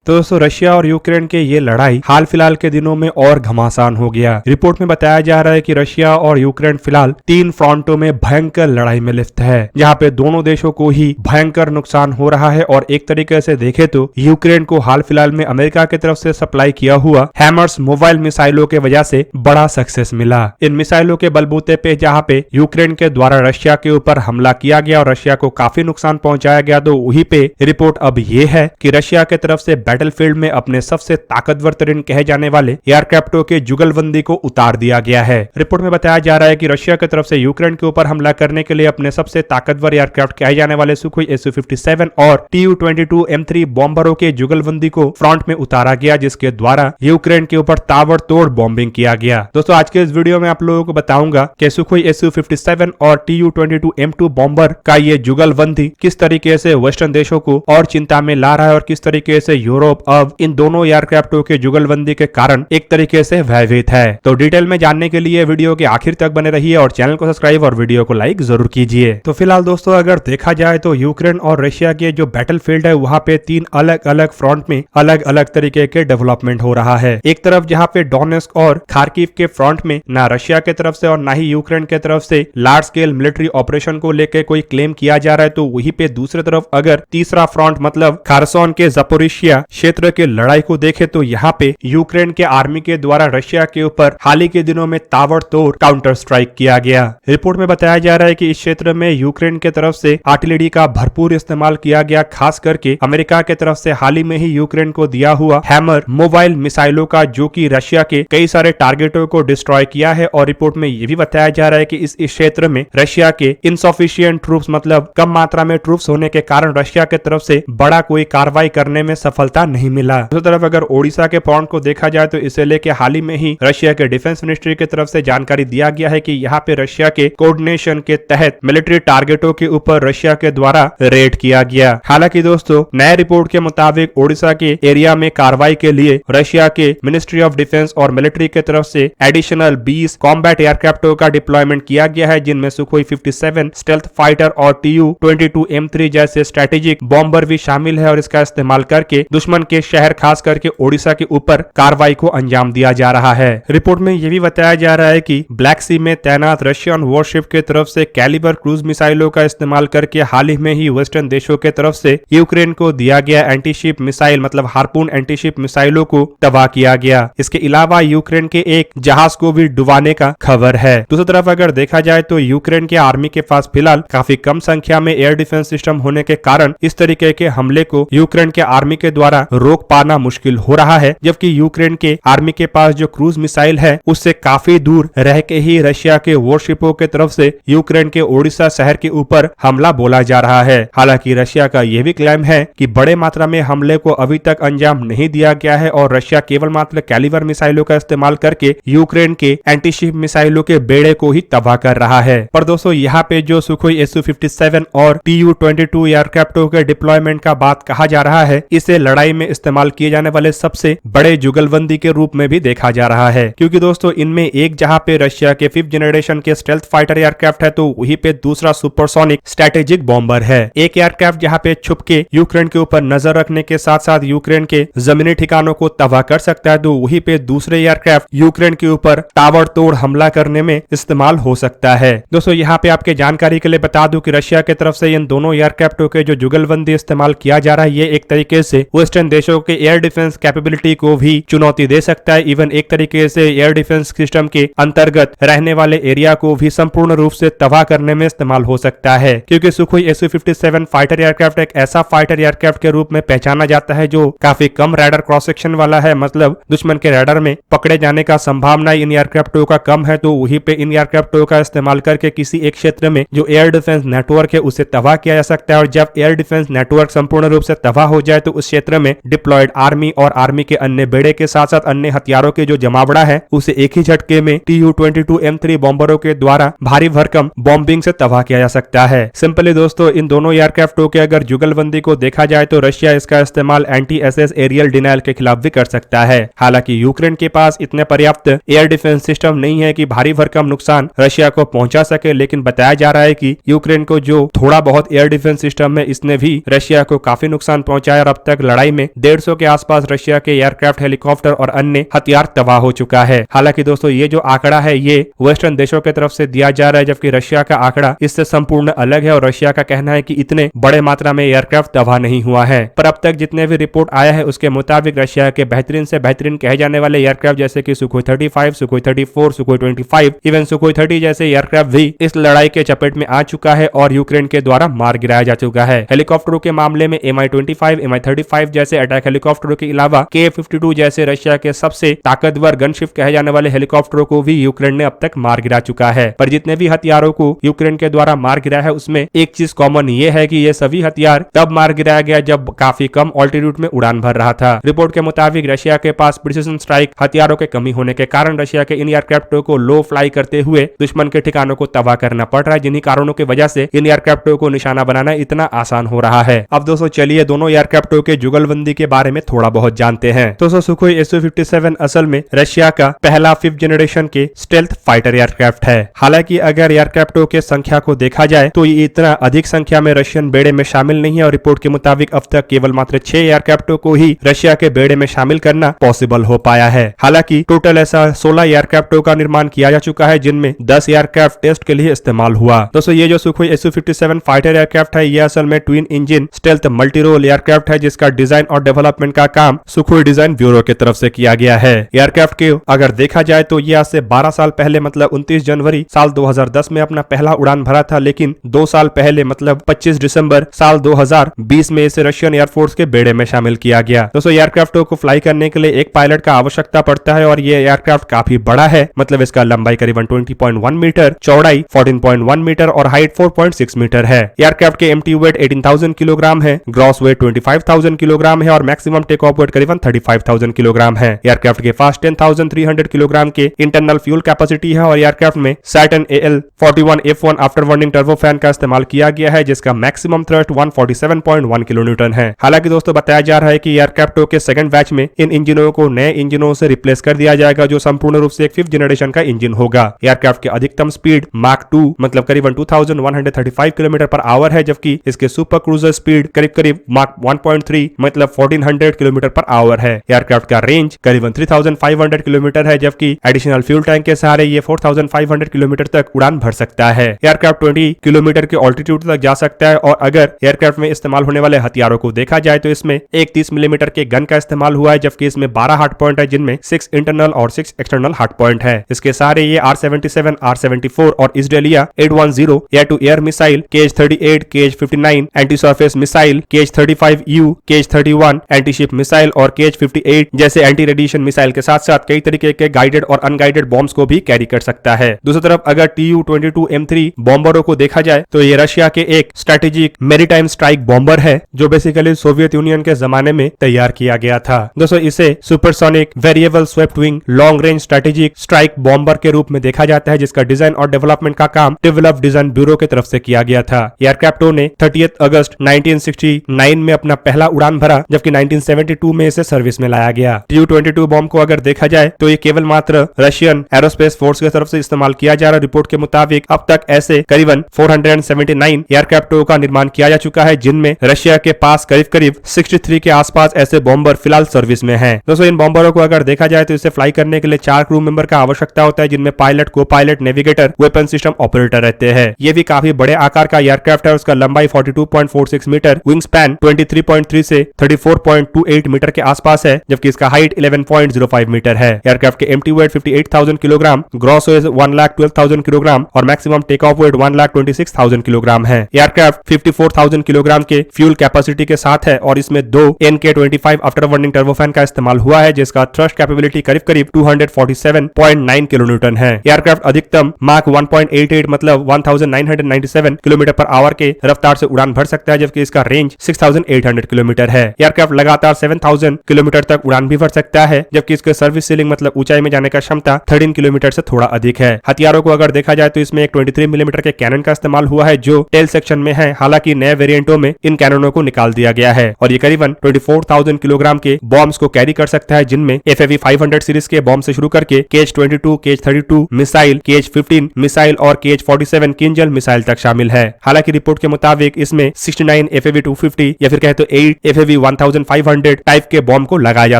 तो दोस्तों रशिया और यूक्रेन के ये लड़ाई हाल फिलहाल के दिनों में और घमासान हो गया। रिपोर्ट में बताया जा रहा है कि रशिया और यूक्रेन फिलहाल 3 फ्रंटों में भयंकर लड़ाई में लिप्त है, जहां पे दोनों देशों को ही भयंकर नुकसान हो रहा है। और एक तरीके से देखे तो यूक्रेन को हाल फिलहाल में अमेरिका की तरफ से सप्लाई किया हुआ हैमर्स मोबाइल मिसाइलों के वजह से बड़ा सक्सेस मिला। इन मिसाइलों के बलबूते पे जहां पे यूक्रेन के द्वारा रशिया के ऊपर हमला किया गया और रशिया को काफी नुकसान पहुंचाया गया, तो वहीं पे रिपोर्ट अब ये है कि रशिया की तरफ से बैटलफील्ड में अपने सबसे ताकतवर तरीन कहे जाने वाले एयरक्राफ्टों के जुगलबंदी को उतार दिया गया है। रिपोर्ट में बताया जा रहा है कि रशिया की तरफ से यूक्रेन के ऊपर हमला करने के लिए अपने सबसे ताकतवर एयरक्राफ्ट कहे जाने वाले सुखोई Su-57 और Tu-22 M3 बॉम्बरों के जुगलबंदी को फ्रंट में उतारा गया, जिसके द्वारा यूक्रेन के ऊपर ताबड़तोड़ बॉम्बिंग किया गया। दोस्तों आज के इस वीडियो में आप लोगों को बताऊंगा कि सुखोई Su-57 और Tu-22 M2 बॉम्बर का ये जुगलबंदी किस तरीके से वेस्टर्न देशों को और चिंता में ला रहा है और किस तरीके से यूरोप अब इन दोनों एयरक्राफ्टों के जुगलबंदी के कारण एक तरीके से भयभीत है। तो डिटेल में जानने के लिए वीडियो के आखिर तक बने रहिए और चैनल को सब्सक्राइब और वीडियो को लाइक जरूर कीजिए। तो फिलहाल दोस्तों अगर देखा जाए तो यूक्रेन और रशिया के जो बैटलफील्ड है वहां पे 3 अलग अलग फ्रंट में अलग अलग तरीके के डेवलपमेंट हो रहा है। एक तरफ जहां पे डोनेस्क और खार्किव के फ्रंट में ना रशिया की तरफ से और ना ही यूक्रेन की तरफ से लार्ज स्केल मिलिट्री ऑपरेशन को लेकर कोई क्लेम किया जा रहा है, तो वहीं पे दूसरी तरफ अगर तीसरा फ्रंट मतलब खारसोन के ज़पोरिशिया क्षेत्र के लड़ाई को देखे तो यहाँ पे यूक्रेन के आर्मी के द्वारा रशिया के ऊपर हाल ही के दिनों में ताबड़तोड़ काउंटर स्ट्राइक किया गया। रिपोर्ट में बताया जा रहा है कि इस क्षेत्र में यूक्रेन के तरफ से आर्टिलरी का भरपूर इस्तेमाल किया गया, खास करके अमेरिका के तरफ से हाल ही में ही यूक्रेन को दिया हुआ हैमर मोबाइल मिसाइलों का, जो कि रशिया के कई सारे टारगेटों को डिस्ट्रॉय किया है। और रिपोर्ट में यह भी बताया जा रहा है कि इस क्षेत्र में रशिया के इनसफिशिएंट ट्रूप्स मतलब कम मात्रा में ट्रूप्स होने के कारण रशिया के तरफ से बड़ा कोई कार्रवाई करने में सफलता नहीं मिला। दूसरी तरफ अगर ओडिशा के फ्रंट को देखा जाए तो इसे लेके हाल ही में ही रशिया के डिफेंस मिनिस्ट्री की तरफ से जानकारी दिया गया है कि यहाँ पे रशिया के कोऑर्डिनेशन के तहत मिलिट्री टारगेटों के ऊपर रशिया के द्वारा रेड किया गया। हालांकि दोस्तों नए रिपोर्ट के मुताबिक ओडिशा के एरिया में कार्रवाई के लिए रशिया के मिनिस्ट्री ऑफ डिफेंस और मिलिट्री की तरफ से एडिशनल 20 कॉम्बैट एयरक्राफ्टों का डिप्लॉयमेंट किया गया है, जिनमें सुखोई 57 स्टेल्थ फाइटर और Tu-22 M3 जैसे स्ट्रेटेजिक बॉम्बर भी शामिल है। और इसका इस्तेमाल करके दुश्मन के शहर खास करके ओडिशा के ऊपर कार्रवाई को अंजाम दिया जा रहा है। रिपोर्ट में यह भी बताया जा रहा है कि ब्लैक सी में तैनात रशियन वॉरशिप के तरफ से कैलिबर क्रूज मिसाइलों का इस्तेमाल करके हाल ही में ही वेस्टर्न देशों के तरफ से यूक्रेन को दिया गया एंटीशिप मिसाइल मतलब हार्पून एंटीशिप मिसाइलों को तबाह किया गया। इसके अलावा यूक्रेन के एक जहाज को भी डुबाने का खबर है। दूसरी तरफ अगर देखा जाए तो यूक्रेन के आर्मी के पास फिलहाल काफी कम संख्या में एयर डिफेंस सिस्टम होने के कारण इस तरीके के हमले को यूक्रेन के आर्मी के द्वारा रोक पाना मुश्किल हो रहा है, जबकि यूक्रेन के आर्मी के पास जो क्रूज मिसाइल है उससे काफी दूर रह के ही रशिया के वॉरशिपों के तरफ से यूक्रेन के ओडिशा शहर के ऊपर हमला बोला जा रहा है। हालांकि रशिया का यह भी क्लेम है कि बड़े मात्रा में हमले को अभी तक अंजाम नहीं दिया गया है और रशिया केवल मात्र कैलिबर मिसाइलों का इस्तेमाल करके यूक्रेन के एंटीशिप मिसाइलों के बेड़े को ही तबाह कर रहा है। पर दोस्तों यहाँ पे जो सुखोई Su-57 और Tu-22 एयरक्राफ्टों के डिप्लॉयमेंट का बात कहा जा रहा है, इसे लड़ाई में इस्तेमाल किए जाने वाले सबसे बड़े जुगलबंदी के रूप में भी देखा जा रहा है, क्योंकि दोस्तों इनमें एक जहां पे रशिया के 5th जनरेशन के स्टेल्थ फाइटर एयरक्राफ्ट है, तो वहीं पे दूसरा सुपरसोनिक स्ट्रेटेजिक बॉम्बर है। एक एयरक्राफ्ट जहां पे छुप के यूक्रेन के ऊपर नजर रखने के साथ साथ यूक्रेन के जमीनी ठिकानों को तबाह कर सकता है, तो वहीं पे दूसरे एयरक्राफ्ट यूक्रेन के ऊपर ताबड़तोड़ हमला करने में इस्तेमाल हो सकता है। दोस्तों यहाँ पे आपके जानकारी के लिए बता दूं कि रशिया की तरफ से इन दोनों एयरक्राफ्टों के जो जुगलबंदी इस्तेमाल किया जा रहा है, ये एक तरीके से वेस्टर्न देशों के एयर डिफेंस कैपेबिलिटी को भी चुनौती दे सकता है। इवन एक तरीके से एयर डिफेंस सिस्टम के अंतर्गत रहने वाले एरिया को भी संपूर्ण रूप से तबाह करने में इस्तेमाल हो सकता है, क्योंकि सुखोई Su-57 फाइटर एयरक्राफ्ट एक ऐसा फाइटर एयरक्राफ्ट के रूप में पहचाना जाता है जो काफी कम रैडर क्रॉस सेक्शन वाला है, मतलब दुश्मन के रैडर में पकड़े जाने का संभावना इन एयरक्राफ्टों का कम है। तो वहीं पे इन एयरक्राफ्टों का इस्तेमाल करके किसी एक क्षेत्र में जो एयर डिफेंस नेटवर्क है उसे तबाह किया जा सकता है। और जब एयर डिफेंस नेटवर्क संपूर्ण रूप से तबाह हो जाए तो उस क्षेत्र में डिप्लॉयड आर्मी और आर्मी के अन्य बेड़े के साथ साथ अन्य हथियारों के जो जमावड़ा है उसे एक ही झटके में Tu-22 M3 बॉम्बरों के द्वारा भारी भरकम बॉम्बिंग से तबाह किया जा सकता है। सिंपली दोस्तों इन दोनों एयरक्राफ्टों के अगर जुगलबंदी को देखा जाए तो रशिया इसका इस्तेमाल एंटी एसएस एरियल डिनाइल के खिलाफ भी कर सकता है। हालांकि यूक्रेन के पास इतने पर्याप्त एयर डिफेंस सिस्टम नहीं है कि भारी भरकम नुकसान रशिया को पहुंचा सके, लेकिन बताया जा रहा है कि यूक्रेन को जो थोड़ा बहुत एयर डिफेंस सिस्टम है इसने भी रशिया को काफी नुकसान पहुंचाया और अब तक लड़ाई में 150 के आसपास रशिया के एयरक्राफ्ट, हेलीकॉप्टर और अन्य हथियार तबाह हो चुका है। हालांकि दोस्तों ये जो आंकड़ा है ये वेस्टर्न देशों की तरफ से दिया जा रहा है, जबकि रशिया का आंकड़ा इससे संपूर्ण अलग है और रशिया का कहना है कि इतने बड़े मात्रा में एयरक्राफ्ट तबाह नहीं हुआ है। पर अब तक जितने भी रिपोर्ट आया है उसके मुताबिक रशिया के बेहतरीन से बेहतरीन कहे जाने वाले एयरक्राफ्ट जैसे कि Sukhoi 35, Sukhoi 34, Sukhoi 25, even Sukhoi 30 जैसे एयरक्राफ्ट भी इस लड़ाई के चपेट में आ चुका है और यूक्रेन के द्वारा मार गिराया जा चुका है। हेलीकॉप्टरों के मामले में Mi-25, Mi-35 जैसे अटैक हेलीकॉप्टरों के अलावा Ka-52 जैसे रशिया के सबसे ताकतवर गनशिप कहे जाने वाले हेलीकॉप्टरों को भी यूक्रेन ने अब तक मार गिरा चुका है। पर जितने भी हथियारों को यूक्रेन के द्वारा मार गिराया है उसमें एक चीज कॉमन ये है कि ये सभी हथियार तब मार गिराया गया जब काफी कम ऑल्टीट्यूड में उड़ान भर रहा था। रिपोर्ट के मुताबिक रशिया के पास प्रिसिजन स्ट्राइक हथियारों के कमी होने के कारण रशिया के इन एयरक्राफ्टों को लो फ्लाई करते हुए दुश्मन के ठिकानों को तबाह करना पड़ रहा है, जिन्हीं कारणों की वजह से इन एयरक्राफ्टों को निशाना बनाना इतना आसान हो रहा है। अब दोस्तों चलिए दोनों एयरक्राफ्टों के जुगलबंदी के बारे में थोड़ा बहुत जानते हैं। दोस्तों सुखोई Su-57 असल में रशिया का पहला 5th जनरेशन के स्टेल्थ फाइटर एयरक्राफ्ट है। हालांकि अगर एयरक्राफ्टों के संख्या को देखा जाए तो ये इतना अधिक संख्या में रशियन बेड़े में शामिल नहीं है और रिपोर्ट के मुताबिक अब तक केवल मात्र 6 एयरक्राफ्टों को ही रशिया के बेड़े में शामिल करना पॉसिबल हो पाया है। हालांकि टोटल ऐसा 16 एयरक्राफ्टों का निर्माण किया जा चुका है, जिनमें 10 एयरक्राफ्ट टेस्ट के लिए इस्तेमाल हुआ। दोस्तों ये जो सुखोई Su-57 फाइटर एयरक्राफ्ट है ये असल में twin engine stealth multi role aircraft है, जिसका डिजाइन और डेवलपमेंट का काम सुखोई डिजाइन ब्यूरो की तरफ से किया गया है। एयरक्राफ्ट के अगर देखा जाए तो ये आज से 12 साल पहले मतलब 29 जनवरी साल 2010 में अपना पहला उड़ान भरा था, लेकिन 2 साल पहले मतलब 25 दिसंबर साल 2020 में इसे रशियन एयरफोर्स के बेड़े में शामिल किया गया। दोस्तों एयरक्राफ्टों को फ्लाई करने के लिए एक पायलट का आवश्यकता पड़ता है और ये एयरक्राफ्ट काफी बड़ा है, मतलब इसका लंबाई करीबन 20.1 मीटर, चौड़ाई 14.1 मीटर और हाइट 4.6 मीटर है। एयरक्राफ्ट के एम्प्टी वेट 18,000 किलोग्राम है, ग्रॉस वेट 25,000 किलोग्राम है और मैक्सिमम टेक ऑफ वेट करीबन 35,000 किलोग्राम है। एयरक्राफ्ट के पास 10,300 किलोग्राम के इंटरनल फ्यूल कैपेसिटी है और एयरक्राफ्ट में Saturn AL-41F1 after burning turbofan का इस्तेमाल किया गया है, जिसका मैक्सिमम थ्रस्ट 147.1 किलोन्यूटन है। हालांकि दोस्तों बताया जा रहा है कि एयरक्राफ्टों के सेकंड बैच में इन इंजनों को नए इंजनों से रिप्लेस कर दिया जाएगा, जो संपूर्ण रूप से एक 5th जनरेशन का इंजन होगा। एयरक्राफ्ट की अधिकतम स्पीड माक 2 मतलब करीबन 2135 किलोमीटर पर आवर है, जबकि इसके सुपर क्रूजर स्पीड करीब माक 1.3 मतलब 1400 किलोमीटर पर आवर है। एयरक्राफ्ट का रेंज करीबन 3500 किलोमीटर है, जबकि एडिशनल फ्यूल टैंक के सहारे ये 4500 किलोमीटर तक उड़ान भर सकता है। एयरक्राफ्ट 20 किलोमीटर के ऑल्टीट्यूड तक जा सकता है और अगर एयरक्राफ्ट में इस्तेमाल होने वाले हथियारों को देखा जाए तो इसमें एक 30 मिलीमीटर के गन का इस्तेमाल हुआ है, जबकि इसमें 12 हार्ड पॉइंट है, जिनमें 6 इंटरनल और 6 एक्सटर्नल हार्ड पॉइंट है। इसके सहारे ये R-77, R-74 और इजरायलिया 810 air to air missile, KH-38, KH-59 anti surface missile, KH-35U, KH-31 anti ship missile और KH-58 जैसे एंटी रेडिएशन मिसाइल के साथ साथ कई तरीके के गाइडेड और अनगाइडेड बॉम्ब्स को भी कैरी कर सकता है। दूसरी तरफ अगर Tu-22M3 बॉम्बरों को देखा जाए तो ये रशिया के एक स्ट्रेटेजिक मैरीटाइम स्ट्राइक बॉम्बर है, जो बेसिकली सोवियत यूनियन के जमाने में तैयार किया गया था। दोस्तों इसे supersonic variable swept wing long range strategic strike bomber के रूप में देखा जाता है, जिसका डिजाइन और डेवलपमेंट का काम डेवलप डिजाइन ब्यूरो की तरफ से किया गया था। एयरक्राफ्टों ने 30 अगस्त 1969 में अपना पहला उड़ान भरा, जबकि 1972 में इसे सर्विस में लाया गया। Tu-22 बॉम्ब को अगर देखा जाए तो ये केवल मात्र रशियन एरोस्पेस फोर्स की तरफ से इस्तेमाल किया जा रहा। रिपोर्ट के मुताबिक अब तक ऐसे करीबन 479 एयरक्राफ्टों का निर्माण किया जा चुका है, जिनमें रशिया के पास करीब 63 के आसपास ऐसे बॉम्बर फिलहाल सर्विस में हैं। दोस्तों इन बॉम्बरों को अगर देखा जाए तो इसे फ्लाई करने के लिए 4 क्रू मेंबर का आवश्यकता होता है, जिनमें पायलट, को pilot, navigator, weapon system operator रहते हैं। ये भी काफी बड़े आकार का एयरक्राफ्ट है। उसका लंबाई 42.46 मीटर, विंग स्पैन 23.3 से 34.28 मीटर के आसपास है, जबकि इसका हाइट 11.05 मीटर है। एयरक्राफ्ट के empty weight 58,000 kilogram, gross weight 1,12,000 kilogram और maximum take off weight 1,26,000 kilogram है। एयरक्राफ्ट 54,000 किलोग्राम के फ्यूल कैपेसिटी के साथ है और इसमें 2 NK-25 आफ्टर बर्निंग टर्बोफैन का इस्तेमाल हुआ है, जिसका थ्रस्ट कैपेबिलिटी करीब 247.9 किलोन्यूटन है। एयरक्राफ्ट अधिकतम माक 1.88 मतलब 1997 किलोमीटर पर आवर के रफ्तार से उड़ान भर सकता है, जबकि इसका रेंज 6800 किलोमीटर है। एयरक्राफ्ट लगातार 7000 किलोमीटर तक उड़ान भी भर सकता है, जबकि इसके सर्विस सीलिंग मतलब ऊंचाई में जाने का क्षमता 13 किलोमीटर से थोड़ा अधिक है। हथियारों को अगर देखा जाए तो इसमें एक 23 मिलीमीटर के कैनन का इस्तेमाल हुआ है, जो टेल सेक्शन में है। हालांकि नए वेरिएंटों में इन कैननों को निकाल दिया गया है और ये करीबन 24,000 किलोग्राम के बॉम्ब्स को कैरी कर सकता है, जिनमें FAV 500 सीरीज के बॉम्ब से शुरू करके KH-22, KH-32 missile, KH-15 missile और KH-47 किंजल मिसाइल तक शामिल है। हालांकि रिपोर्ट के मुताबिक इसमें 69 FAV 250 या फिर कहे तो 8 FAV 1500 टाइप के बॉम्ब को लगाया जा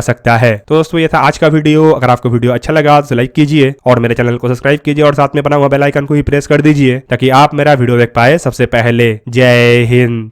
सकता है। तो दोस्तों ये था आज का वीडियो। अगर आपको वीडियो अच्छा लगा तो लाइक कीजिए और मेरे चैनल को सब्सक्राइब कीजिए और साथ में बना हुआ बेल आइकन को भी प्रेस कर दीजिए ताकि आप मेरा वीडियो देख पाए सबसे पहले। जय हिंद।